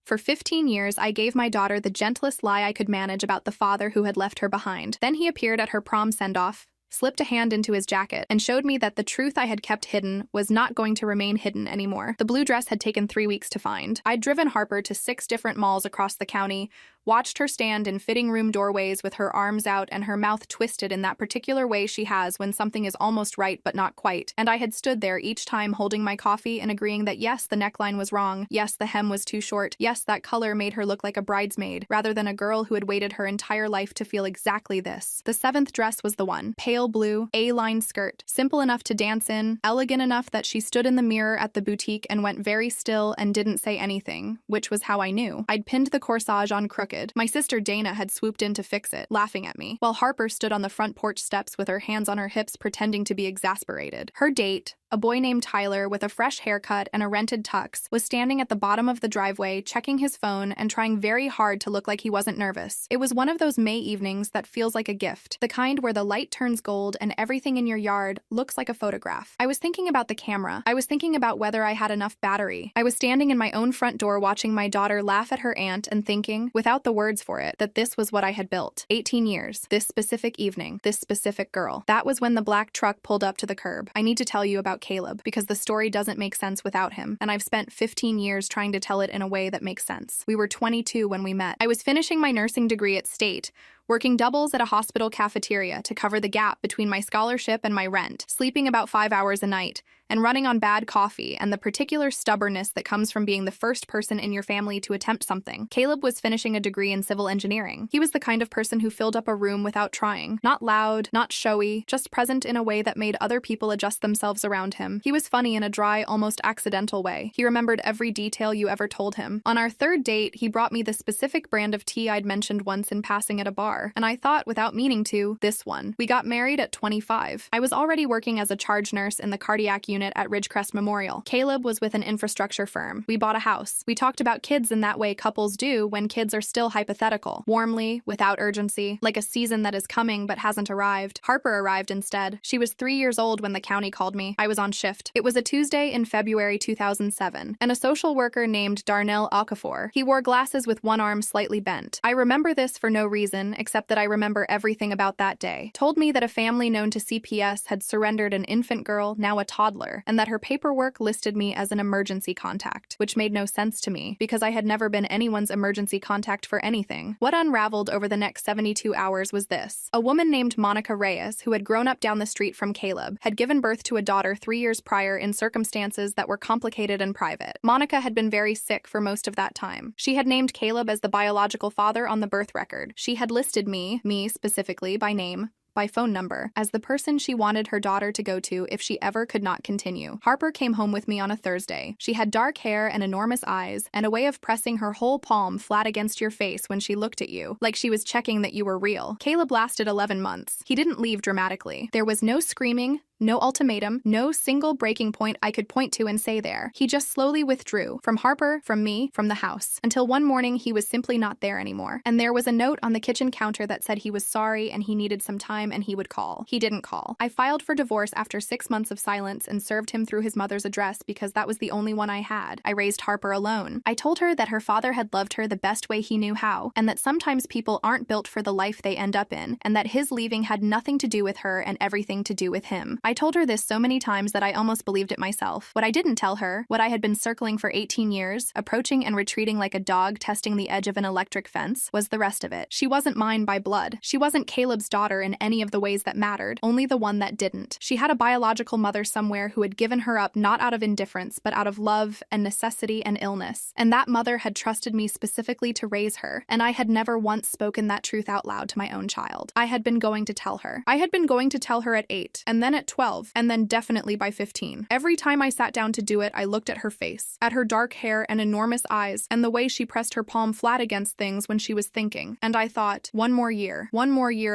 For 15 years, I gave my daughter the gentlest lie I could manage about the father who had left her behind. Then he appeared at her prom send-off, slipped a hand into his jacket, and showed me that the truth I had kept hidden was not going to remain hidden anymore. The blue dress had taken 3 weeks to find. I'd driven Harper to 6 different malls across the county, watched her stand in fitting room doorways with her arms out and her mouth twisted in that particular way she has when something is almost right but not quite. And I had stood there each time holding my coffee and agreeing that yes, the neckline was wrong, yes, the hem was too short, yes, that color made her look like a bridesmaid, rather than a girl who had waited her entire life to feel exactly this. The 7th dress was the one. Pale blue, A-line skirt, simple enough to dance in, elegant enough that she stood in the mirror at the boutique and went very still and didn't say anything, which was how I knew. I'd pinned the corsage on crooked. My sister Dana had swooped in to fix it, laughing at me, while Harper stood on the front porch steps with her hands on her hips pretending to be exasperated. Her date, a boy named Tyler with a fresh haircut and a rented tux, was standing at the bottom of the driveway checking his phone and trying very hard to look like he wasn't nervous. It was one of those May evenings that feels like a gift, the kind where the light turns gold and everything in your yard looks like a photograph. I was thinking about the camera. I was thinking about whether I had enough battery. I was standing in my own front door watching my daughter laugh at her aunt and thinking, without the words for it, that this was what I had built. 18 years, this specific evening, this specific girl. That was when the black truck pulled up to the curb. I need to tell you about Caleb, because the story doesn't make sense without him, and I've spent 15 years trying to tell it in a way that makes sense. We were 22 when we met. I was finishing my nursing degree at State, working doubles at a hospital cafeteria to cover the gap between my scholarship and my rent, sleeping about 5 hours a night, and running on bad coffee and the particular stubbornness that comes from being the first person in your family to attempt something. Caleb was finishing a degree in civil engineering. He was the kind of person who filled up a room without trying. Not loud, not showy, just present in a way that made other people adjust themselves around him. He was funny in a dry, almost accidental way. He remembered every detail you ever told him. On our 3rd date, he brought me the specific brand of tea I'd mentioned once in passing at a bar, and I thought, without meaning to, this one. We got married at 25. I was already working as a charge nurse in the cardiac unit at Ridgecrest Memorial. Caleb was with an infrastructure firm. We bought a house. We talked about kids in that way couples do when kids are still hypothetical. Warmly, without urgency, like a season that is coming but hasn't arrived. Harper arrived instead. She was 3 years old when the county called me. I was on shift. It was a Tuesday in February 2007, and a social worker named Darnell Okafor. He wore glasses with one arm slightly bent. I remember this for no reason, except that I remember everything about that day. Told me that a family known to CPS had surrendered an infant girl, now a toddler, and that her paperwork listed me as an emergency contact, which made no sense to me because I had never been anyone's emergency contact for anything. What unraveled over the next 72 hours was this. A woman named Monica Reyes, who had grown up down the street from Caleb, had given birth to a daughter 3 years prior in circumstances that were complicated and private. Monica had been very sick for most of that time. She had named Caleb as the biological father on the birth record. She had listed me specifically, by name, by phone number, as the person she wanted her daughter to go to if she ever could not continue. Harper came home with me on a Thursday. She had dark hair and enormous eyes, and a way of pressing her whole palm flat against your face when she looked at you, like she was checking that you were real. Caleb lasted 11 months. He didn't leave dramatically. There was no screaming, no ultimatum, no single breaking point I could point to and say there. He just slowly withdrew. From Harper, from me, from the house. Until one morning he was simply not there anymore. And there was a note on the kitchen counter that said he was sorry and he needed some time and he would call. He didn't call. I filed for divorce after 6 months of silence and served him through his mother's address because that was the only one I had. I raised Harper alone. I told her that her father had loved her the best way he knew how, and that sometimes people aren't built for the life they end up in, and that his leaving had nothing to do with her and everything to do with him. I told her this so many times that I almost believed it myself. What I didn't tell her, what I had been circling for 18 years, approaching and retreating like a dog testing the edge of an electric fence, was the rest of it. She wasn't mine by blood. She wasn't Caleb's daughter in any of the ways that mattered, only the one that didn't. She had a biological mother somewhere who had given her up not out of indifference, but out of love and necessity and illness. And that mother had trusted me specifically to raise her, and I had never once spoken that truth out loud to my own child. I had been going to tell her. I had been going to tell her at 8, and then at 12, and then definitely by 15. Every time I sat down to do it, I looked at her face, at her dark hair and enormous eyes, and the way she pressed her palm flat against things when she was thinking. And I thought, one more year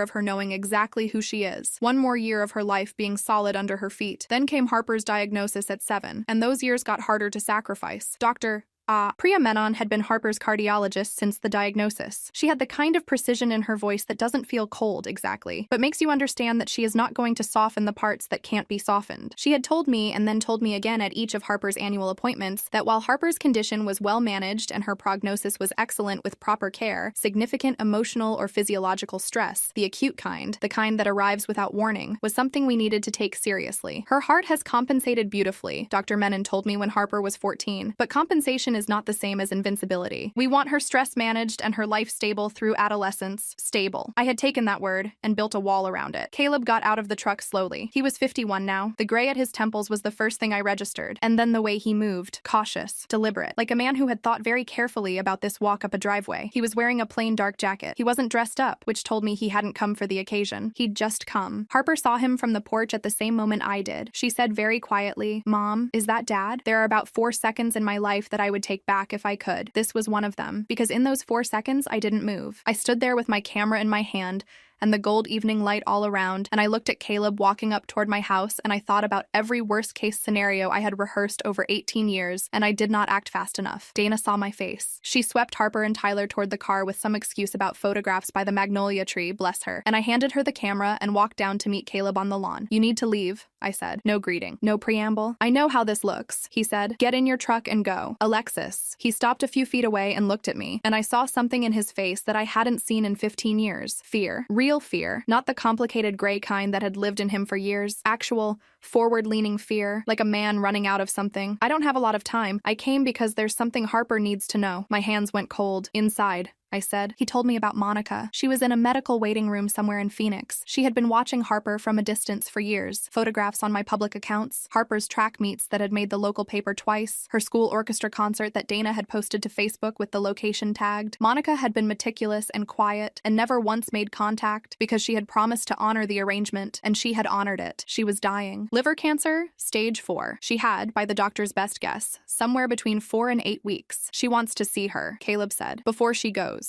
of her knowing exactly who she is, one more year of her life being solid under her feet. Then came Harper's diagnosis at 7, and those years got harder to sacrifice. Doctor, Priya Menon had been Harper's cardiologist since the diagnosis. She had the kind of precision in her voice that doesn't feel cold exactly, but makes you understand that she is not going to soften the parts that can't be softened. She had told me and then told me again at each of Harper's annual appointments that while Harper's condition was well managed and her prognosis was excellent with proper care, significant emotional or physiological stress, the acute kind, the kind that arrives without warning, was something we needed to take seriously. Her heart has compensated beautifully, Dr. Menon told me when Harper was 14, but compensation is not the same as invincibility. We want her stress managed and her life stable through adolescence. Stable. I had taken that word and built a wall around it. Caleb got out of the truck slowly. He was 51 now. The gray at his temples was the first thing I registered, and then the way he moved, cautious, deliberate, like a man who had thought very carefully about this walk up a driveway. He was wearing a plain dark jacket. He wasn't dressed up, which told me he hadn't come for the occasion. He'd just come. Harper saw him from the porch at the same moment I did. She said very quietly, "Mom, is that Dad?" There are about 4 seconds in my life that I would take back if I could. This was one of them, because in those 4 seconds, I didn't move. I stood there with my camera in my hand, and the gold evening light all around, and I looked at Caleb walking up toward my house, and I thought about every worst-case scenario I had rehearsed over 18 years, and I did not act fast enough. Dana saw my face. She swept Harper and Tyler toward the car with some excuse about photographs by the magnolia tree, bless her, and I handed her the camera and walked down to meet Caleb on the lawn. "You need to leave," I said. No greeting. No preamble. "I know how this looks," he said. "Get in your truck and go." "Alexis." He stopped a few feet away and looked at me, and I saw something in his face that I hadn't seen in 15 years. Fear. Real fear. Not the complicated gray kind that had lived in him for years. Actual, forward-leaning fear, like a man running out of something. "I don't have a lot of time. I came because there's something Harper needs to know." My hands went cold. "Inside," I said. He told me about Monica. She was in a medical waiting room somewhere in Phoenix. She had been watching Harper from a distance for years. Photographs on my public accounts, Harper's track meets that had made the local paper twice, her school orchestra concert that Dana had posted to Facebook with the location tagged. Monica had been meticulous and quiet and never once made contact because she had promised to honor the arrangement, and she had honored it. She was dying. Liver cancer, stage 4. She had, by the doctor's best guess, somewhere between 4 and 8 weeks. "She wants to see her," Caleb said, "before she goes.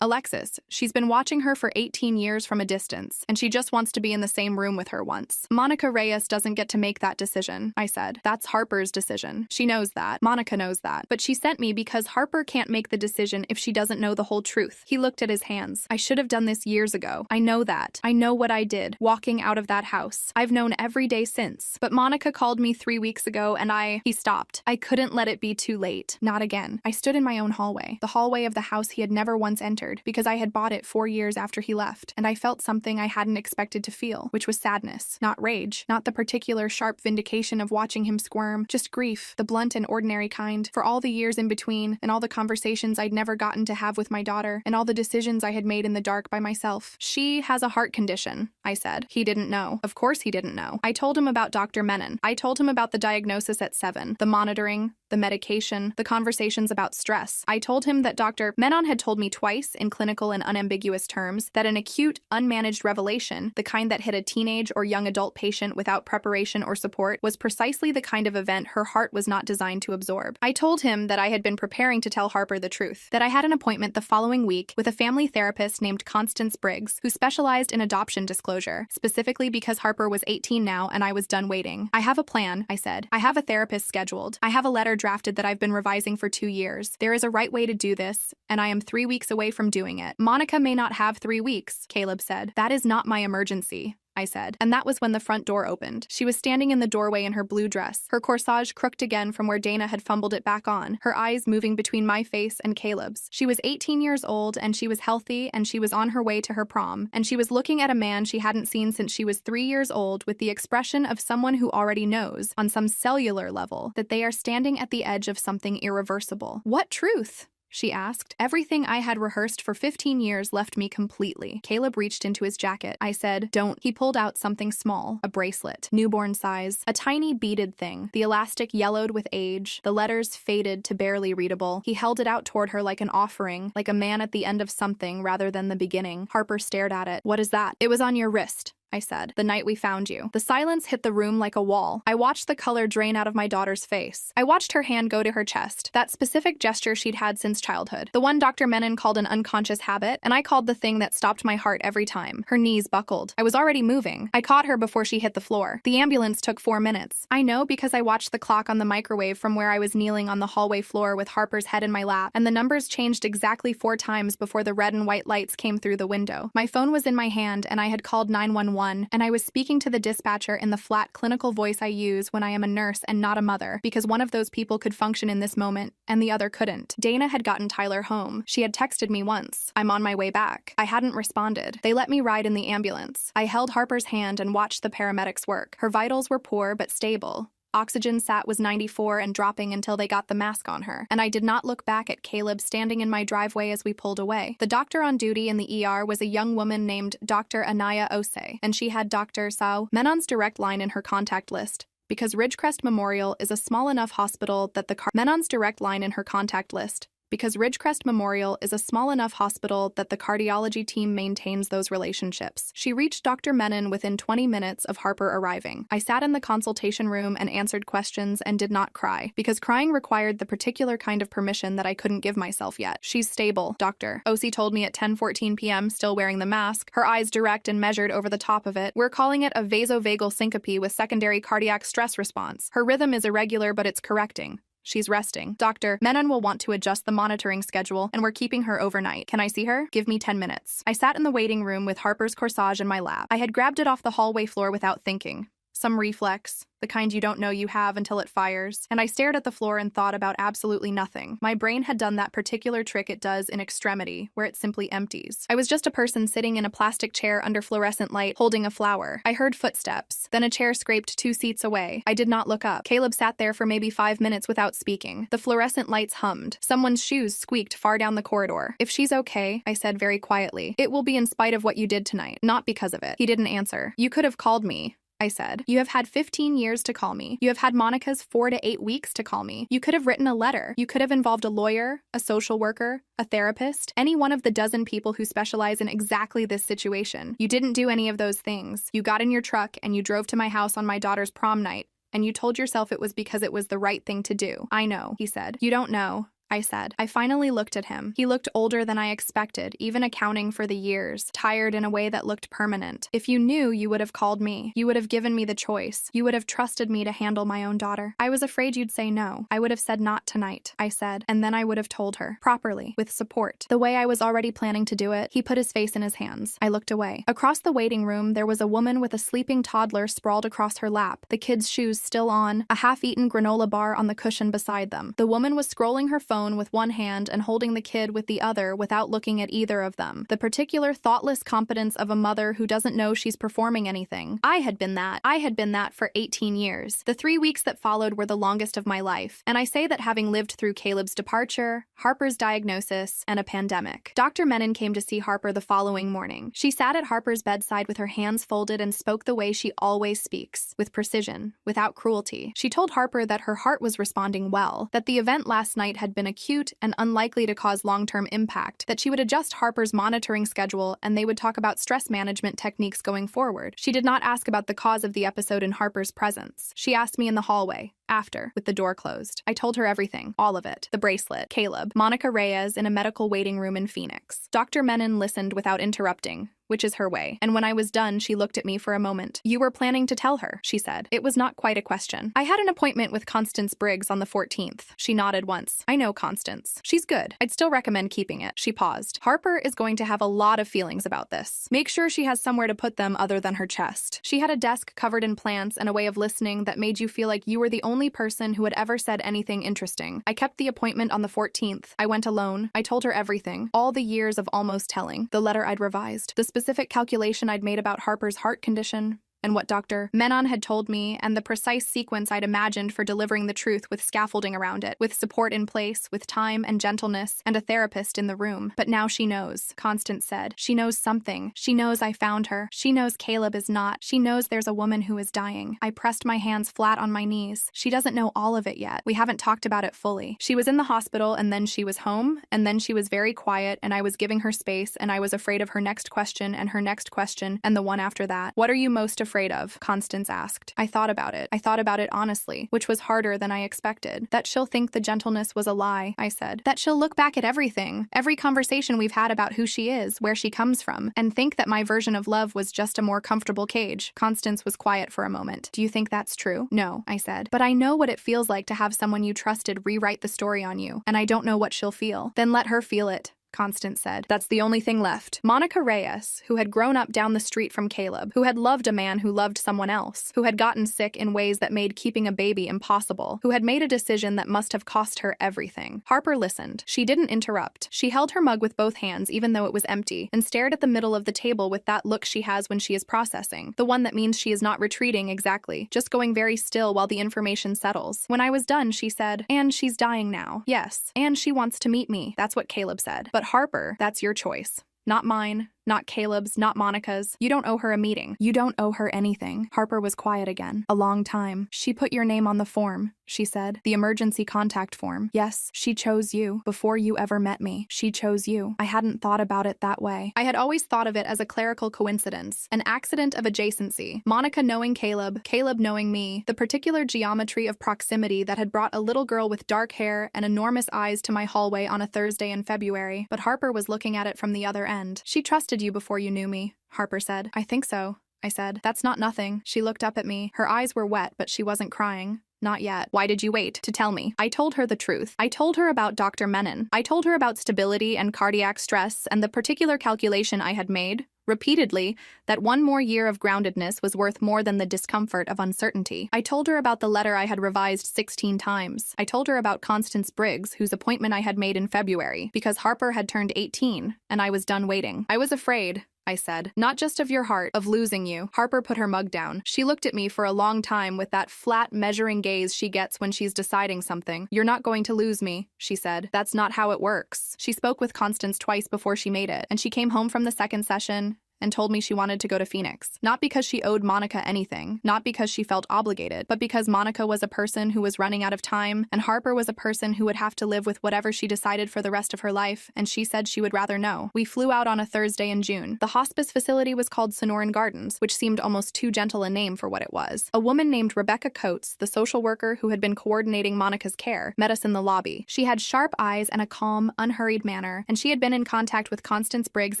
Alexis, she's been watching her for 18 years from a distance, and she just wants to be in the same room with her once." "Monica Reyes doesn't get to make that decision," I said. "That's Harper's decision. She knows that. Monica knows that. But she sent me because Harper can't make the decision if she doesn't know the whole truth." He looked at his hands. "I should have done this years ago. I know that. I know what I did, walking out of that house. I've known every day since. But Monica called me 3 weeks ago, and He stopped. I couldn't let it be too late. Not again. I stood in my own hallway, the hallway of the house he had never once entered, because I had bought it 4 years after he left, and I felt something I hadn't expected to feel, which was sadness, not rage, not the particular sharp vindication of watching him squirm, just grief, the blunt and ordinary kind, for all the years in between, and all the conversations I'd never gotten to have with my daughter, and all the decisions I had made in the dark by myself. "She has a heart condition," I said. He didn't know. Of course he didn't know. I told him about Dr. Menon. I told him about the diagnosis at 7, the monitoring, the medication, the conversations about stress. I told him that Dr. Menon had told me twice, in clinical and unambiguous terms, that an acute, unmanaged revelation, the kind that hit a teenage or young adult patient without preparation or support, was precisely the kind of event her heart was not designed to absorb. I told him that I had been preparing to tell Harper the truth, that I had an appointment the following week with a family therapist named Constance Briggs, who specialized in adoption disclosure, specifically because Harper was 18 now and I was done waiting. "I have a plan," I said. "I have a therapist scheduled. I have a letter drafted that I've been revising for 2 years. There is a right way to do this, and I am 3 weeks away from doing it." "Monica may not have 3 weeks," Caleb said. "That is not my emergency," I said. And that was when the front door opened. She was standing in the doorway in her blue dress, her corsage crooked again from where Dana had fumbled it back on, her eyes moving between my face and Caleb's. She was 18 years old, and she was healthy, and she was on her way to her prom, and she was looking at a man she hadn't seen since she was 3 years old with the expression of someone who already knows, on some cellular level, that they are standing at the edge of something irreversible. "What truth?" she asked. Everything I had rehearsed for 15 years left me completely. Caleb reached into his jacket. I said, "Don't." He pulled out something small, a bracelet, newborn size, a tiny beaded thing. The elastic yellowed with age, the letters faded to barely readable. He held it out toward her like an offering, like a man at the end of something rather than the beginning. Harper stared at it. "What is that?" "It was on your wrist," I said. "The night we found you." The silence hit the room like a wall. I watched the color drain out of my daughter's face. I watched her hand go to her chest, that specific gesture she'd had since childhood. The one Dr. Menon called an unconscious habit, and I called the thing that stopped my heart every time. Her knees buckled. I was already moving. I caught her before she hit the floor. The ambulance took 4 minutes. I know because I watched the clock on the microwave from where I was kneeling on the hallway floor with Harper's head in my lap, and the numbers changed exactly 4 times before the red and white lights came through the window. My phone was in my hand, and I had called 911, and I was speaking to the dispatcher in the flat, clinical voice I use when I am a nurse and not a mother, because one of those people could function in this moment, and the other couldn't. Dana had gotten Tyler home. She had texted me once. "I'm on my way back." I hadn't responded. They let me ride in the ambulance. I held Harper's hand and watched the paramedics work. Her vitals were poor but stable. Oxygen sat was 94 and dropping until they got the mask on her, and I did not look back at Caleb standing in my driveway as we pulled away. The doctor on duty in the ER was a young woman named Dr. Anaya Osei, and she had Dr. Sao Menon's direct line in her contact list, because Ridgecrest Memorial is a small enough hospital that the Menon's direct line in her contact list, because Ridgecrest Memorial is a small enough hospital that the cardiology team maintains those relationships. She reached Dr. Menon within 20 minutes of Harper arriving. I sat in the consultation room and answered questions and did not cry, because crying required the particular kind of permission that I couldn't give myself yet. "She's stable, doctor," Osi told me at 10:14 p.m., still wearing the mask, her eyes direct and measured over the top of it. "We're calling it a vasovagal syncope with secondary cardiac stress response. Her rhythm is irregular, but it's correcting. She's resting. Dr. Menon will want to adjust the monitoring schedule, and we're keeping her overnight. Can I see her? Give me 10 minutes. I sat in the waiting room with Harper's corsage in my lap. I had grabbed it off the hallway floor without thinking. Some reflex, the kind you don't know you have until it fires, and I stared at the floor and thought about absolutely nothing. My brain had done that particular trick it does in extremity, where it simply empties. I was just a person sitting in a plastic chair under fluorescent light, holding a flower. I heard footsteps. Then a chair scraped 2 seats away. I did not look up. Caleb sat there for maybe 5 minutes without speaking. The fluorescent lights hummed. Someone's shoes squeaked far down the corridor. "If she's okay," I said very quietly, "it will be in spite of what you did tonight, not because of it." He didn't answer. "You could have called me," I said. "You have had 15 years to call me. You have had Monica's 4 to 8 weeks to call me. You could have written a letter. You could have involved a lawyer, a social worker, a therapist, any one of the dozen people who specialize in exactly this situation. You didn't do any of those things. You got in your truck and you drove to my house on my daughter's prom night, and you told yourself it was because it was the right thing to do." "I know," he said. "You don't know," I said. I finally looked at him. He looked older than I expected, even accounting for the years, tired in a way that looked permanent. "If you knew, you would have called me. You would have given me the choice. You would have trusted me to handle my own daughter. I was afraid you'd say no. I would have said not tonight," I said, and then I would have told her, properly, with support, the way I was already planning to do it. He put his face in his hands. I looked away. Across the waiting room, there was a woman with a sleeping toddler sprawled across her lap, the kid's shoes still on, a half-eaten granola bar on the cushion beside them. The woman was scrolling her phone with one hand and holding the kid with the other without looking at either of them. The particular thoughtless competence of a mother who doesn't know she's performing anything. I had been that. I had been that for 18 years. The 3 weeks that followed were the longest of my life, and I say that having lived through Caleb's departure, Harper's diagnosis, and a pandemic. Dr. Menon came to see Harper the following morning. She sat at Harper's bedside with her hands folded and spoke the way she always speaks, with precision, without cruelty. She told Harper that her heart was responding well, that the event last night had been acute and unlikely to cause long-term impact, that she would adjust Harper's monitoring schedule and they would talk about stress management techniques going forward. She did not ask about the cause of the episode in Harper's presence. She asked me in the hallway, after, with the door closed. I told her everything, all of it. The bracelet, Caleb, Monica Reyes in a medical waiting room in Phoenix. Dr. Menon listened without interrupting, which is her way, and when I was done, she looked at me for a moment. "You were planning to tell her," she said. It was not quite a question. "I had an appointment with Constance Briggs on the 14th. She nodded once. "I know Constance. She's good. I'd still recommend keeping it." She paused. "Harper is going to have a lot of feelings about this. Make sure she has somewhere to put them other than her chest." She had a desk covered in plants and a way of listening that made you feel like you were the only person who had ever said anything interesting. I kept the appointment on the 14th. I went alone. I told her everything. All the years of almost telling. The letter I'd revised. The specific calculation I'd made about Harper's heart condition. and what Dr. Menon had told me, and the precise sequence I'd imagined for delivering the truth with scaffolding around it, with support in place, with time and gentleness, and a therapist in the room. But now she knows, Constance said. She knows something. She knows I found her. She knows Caleb is not. She knows there's a woman who is dying. I pressed my hands flat on my knees. She doesn't know all of it yet. We haven't talked about it fully. She was in the hospital, and then she was home, and then she was very quiet, and I was giving her space, and I was afraid of her next question, and her next question, and the one after that. What are you most afraid of? Constance asked. I thought about it. I thought about it honestly, which was harder than I expected. That she'll think the gentleness was a lie, I said. That she'll look back at everything, every conversation we've had about who she is, where she comes from, and think that my version of love was just a more comfortable cage. Constance was quiet for a moment. Do you think that's true? No, I said. But I know what it feels like to have someone you trusted rewrite the story on you, and I don't know what she'll feel. Then let her feel it, Constance said. That's the only thing left. Monica Reyes, who had grown up down the street from Caleb, who had loved a man who loved someone else, who had gotten sick in ways that made keeping a baby impossible, who had made a decision that must have cost her everything. Harper listened. She didn't interrupt. She held her mug with both hands, even though it was empty, and stared at the middle of the table with that look she has when she is processing, the one that means she is not retreating exactly, just going very still while the information settles. When I was done, she said, and she's dying now. Yes, and she wants to meet me. That's what Caleb said. But Harper, that's your choice. Not mine, not Caleb's, not Monica's. You don't owe her a meeting. You don't owe her anything. Harper was quiet again. A long time. She put your name on the form, she said. The emergency contact form. Yes, she chose you. Before you ever met me, she chose you. I hadn't thought about it that way. I had always thought of it as a clerical coincidence, an accident of adjacency. Monica knowing Caleb, Caleb knowing me, the particular geometry of proximity that had brought a little girl with dark hair and enormous eyes to my hallway on a Thursday in February. But Harper was looking at it from the other end. She trusted you before you knew me, Harper said. I think so, I said. That's not nothing. She looked up at me. Her eyes were wet, but she wasn't crying. Not yet. Why did you wait to tell me? I told her the truth. I told her about Dr. Menon. I told her about stability and cardiac stress and the particular calculation I had made, repeatedly, that one more year of groundedness was worth more than the discomfort of uncertainty. I told her about the letter I had revised 16 times. I told her about Constance Briggs, whose appointment I had made in February, because Harper had turned 18, and I was done waiting. I was afraid, I said. Not just of your heart, of losing you. Harper put her mug down. She looked at me for a long time with that flat, measuring gaze she gets when she's deciding something. You're not going to lose me, she said. That's not how it works. She spoke with Constance twice before she made it, and she came home from the second session and told me she wanted to go to Phoenix. Not because she owed Monica anything, not because she felt obligated, but because Monica was a person who was running out of time, and Harper was a person who would have to live with whatever she decided for the rest of her life, and she said she would rather know. We flew out on a Thursday in June. The hospice facility was called Sonoran Gardens, which seemed almost too gentle a name for what it was. A woman named Rebecca Coates, the social worker who had been coordinating Monica's care, met us in the lobby. She had sharp eyes and a calm, unhurried manner, and she had been in contact with Constance Briggs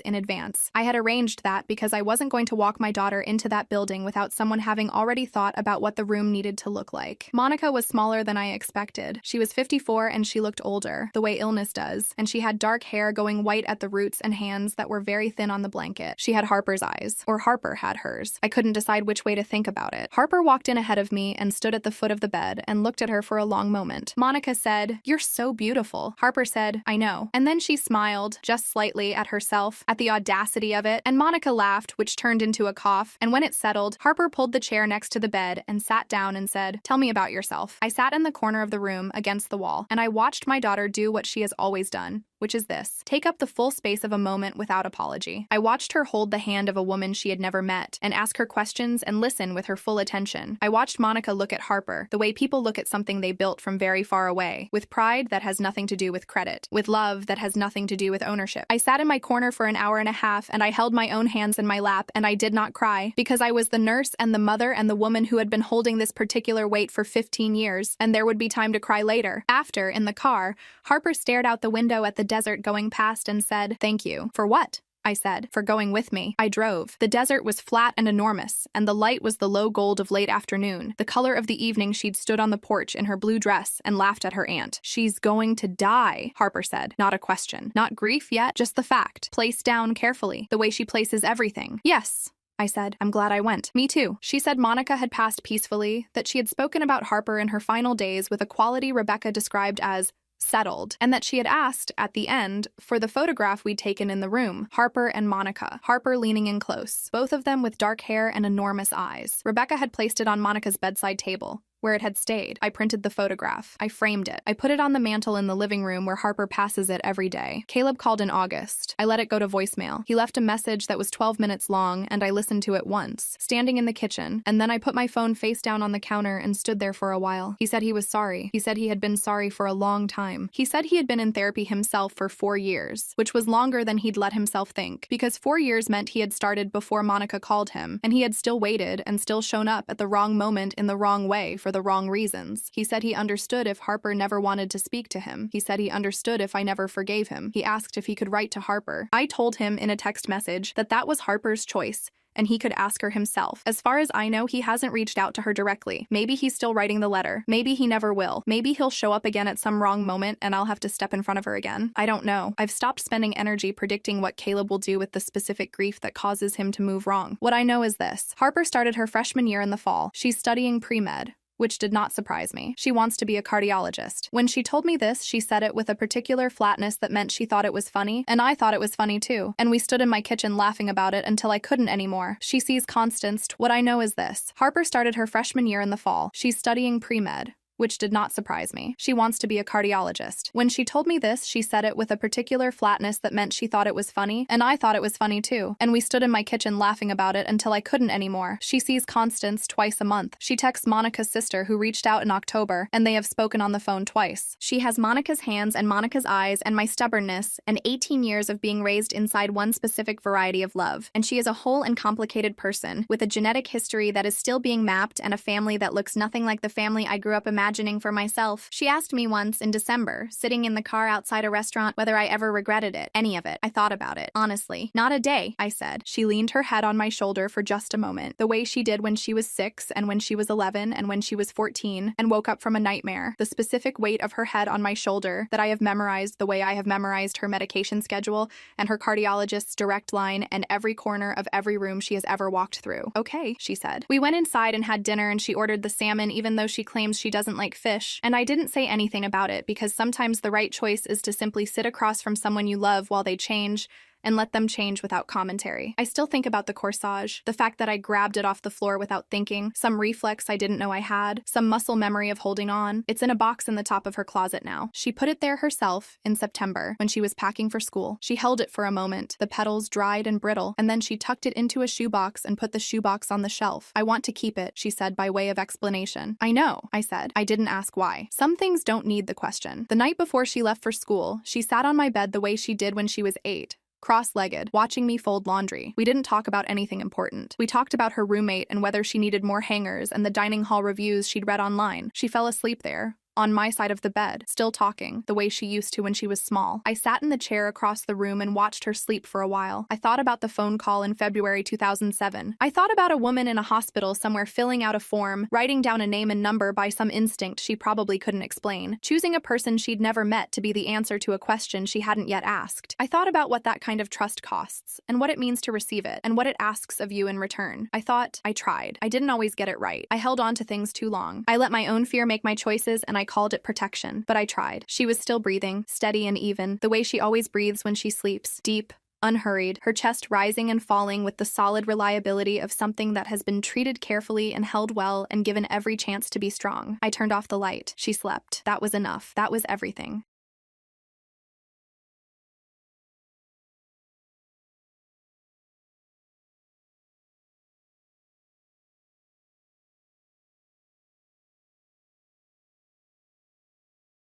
in advance. I had arranged that because I wasn't going to walk my daughter into that building without someone having already thought about what the room needed to look like. Monica was smaller than I expected. She was 54 and she looked older, the way illness does, and she had dark hair going white at the roots and hands that were very thin on the blanket. She had Harper's eyes, or Harper had hers. I couldn't decide which way to think about it. Harper walked in ahead of me and stood at the foot of the bed and looked at her for a long moment. Monica said, "You're so beautiful." Harper said, "I know." And then she smiled, just slightly, at herself, at the audacity of it, and Monica laughed, which turned into a cough, and when it settled, Harper pulled the chair next to the bed and sat down and said, "Tell me about yourself." I sat in the corner of the room against the wall, and I watched my daughter do what she has always done, which is this: take up the full space of a moment without apology. I watched her hold the hand of a woman she had never met and ask her questions and listen with her full attention. I watched Monica look at Harper, the way people look at something they built from very far away, with pride that has nothing to do with credit, with love that has nothing to do with ownership. I sat in my corner for an hour and a half, and I held my own hands in my lap, and I did not cry, because I was the nurse and the mother and the woman who had been holding this particular weight for 15 years, and there would be time to cry later. After, in the car, Harper stared out the window at the desert going past and said, "Thank you." "For what?" I said. "For going with me." I drove. The desert was flat and enormous, and the light was the low gold of late afternoon, the color of the evening she'd stood on the porch in her blue dress and laughed at her aunt. "She's going to die," Harper said. Not a question. Not grief yet, just the fact, placed down carefully, the way she places everything. "Yes," I said. "I'm glad I went." "Me too." She said Monica had passed peacefully, that she had spoken about Harper in her final days with a quality Rebecca described as settled, and that she had asked, at the end, for the photograph we'd taken in the room, Harper and Monica. Harper leaning in close, both of them with dark hair and enormous eyes. Rebecca had placed it on Monica's bedside table, where it had stayed. I printed the photograph. I framed it. I put it on the mantle in the living room where Harper passes it every day. Caleb called in August. I let it go to voicemail. He left a message that was 12 minutes long, and I listened to it once, standing in the kitchen, and then I put my phone face down on the counter and stood there for a while. He said he was sorry. He said he had been sorry for a long time. He said he had been in therapy himself for 4 years, which was longer than he'd let himself think, because 4 years meant he had started before Monica called him, and he had still waited and still shown up at the wrong moment in the wrong way for the wrong reasons. He said he understood if Harper never wanted to speak to him. He said he understood if I never forgave him. He asked if he could write to Harper. I told him in a text message that that was Harper's choice, and he could ask her himself. As far as I know, he hasn't reached out to her directly. Maybe he's still writing the letter. Maybe he never will. Maybe he'll show up again at some wrong moment and I'll have to step in front of her again. I don't know. I've stopped spending energy predicting what Caleb will do with the specific grief that causes him to move wrong. What I know is this. Harper started her freshman year in the fall. She's studying pre-med, which did not surprise me. She wants to be a cardiologist. When she told me this, she said it with a particular flatness that meant she thought it was funny, and I thought it was funny too. And we stood in my kitchen laughing about it until I couldn't anymore. She sees Constance. What I know is this. Harper started her freshman year in the fall. She's studying pre-med, which did not surprise me. She wants to be a cardiologist. When she told me this, she said it with a particular flatness that meant she thought it was funny, and I thought it was funny too. And we stood in my kitchen laughing about it until I couldn't anymore. She sees Constance twice a month. She texts Monica's sister, who reached out in October, and they have spoken on the phone twice. She has Monica's hands and Monica's eyes and my stubbornness and 18 years of being raised inside one specific variety of love. And she is a whole and complicated person with a genetic history that is still being mapped and a family that looks nothing like the family I grew up imagining for myself. She asked me once in December, sitting in the car outside a restaurant, whether I ever regretted it. Any of it. I thought about it. Honestly. Not a day, I said. She leaned her head on my shoulder for just a moment, the way she did when she was 6 and when she was 11 and when she was 14, and woke up from a nightmare. The specific weight of her head on my shoulder that I have memorized the way I have memorized her medication schedule and her cardiologist's direct line and every corner of every room she has ever walked through. Okay, she said. We went inside and had dinner, and she ordered the salmon even though she claims she doesn't like fish, and I didn't say anything about it because sometimes the right choice is to simply sit across from someone you love while they change and let them change without commentary. I still think about the corsage, the fact that I grabbed it off the floor without thinking, some reflex I didn't know I had, some muscle memory of holding on. It's in a box in the top of her closet now. She put it there herself in September when she was packing for school. She held it for a moment, the petals dried and brittle, and then she tucked it into a shoebox and put the shoebox on the shelf. I want to keep it, she said by way of explanation. I know, I said. I didn't ask why. Some things don't need the question. The night before she left for school, she sat on my bed the way she did when she was 8. Cross-legged, watching me fold laundry. We didn't talk about anything important. We talked about her roommate and whether she needed more hangers and the dining hall reviews she'd read online. She fell asleep there, on my side of the bed, still talking, the way she used to when she was small. I sat in the chair across the room and watched her sleep for a while. I thought about the phone call in February 2007. I thought about a woman in a hospital somewhere filling out a form, writing down a name and number by some instinct she probably couldn't explain, choosing a person she'd never met to be the answer to a question she hadn't yet asked. I thought about what that kind of trust costs, and what it means to receive it, and what it asks of you in return. I thought, I tried. I didn't always get it right. I held on to things too long. I let my own fear make my choices, and I called it protection, but I tried. She was still breathing, steady and even, the way she always breathes when she sleeps, deep, unhurried, her chest rising and falling with the solid reliability of something that has been treated carefully and held well and given every chance to be strong. I turned off the light. She slept. That was enough. That was everything.